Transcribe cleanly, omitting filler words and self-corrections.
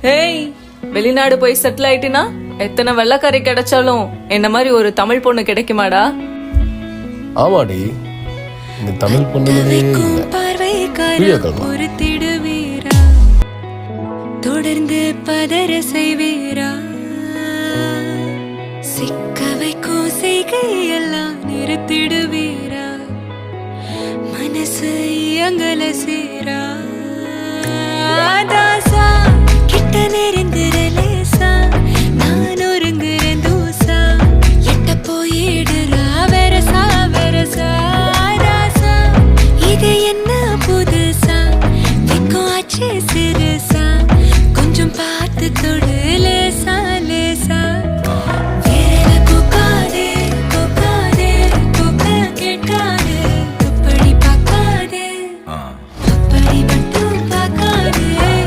Hey, வெளிநாடு போய் settle ஆயிட்டினா எத்தனை வெள்ளக்காரி கிடைச்சாலும் என்ன மாதிரி ஒரு தமிழ் பொண்ணு கிடைக்குமாடா? ஆமாடி, இந்த தமிழ் பொண்ணுங்களே தொடர்ந்து பதற செய்வீரா, சிக்க வைக்கும் செய்கையெல்லாம் நிறுத்திடுவீரா, மனசு இயங்கல சீரா தாசா, கிட்ட நெருங்குறலேசா, நான் ஒருங்குறேன் தூசா, எட்ட போயிடுறா வெரசா வெரசா தாசா, இது என்ன புதுசா, வெக்கம் ஆச்சு சிறுசா, கொஞ்சம் பார்த்து தொடு லேசா.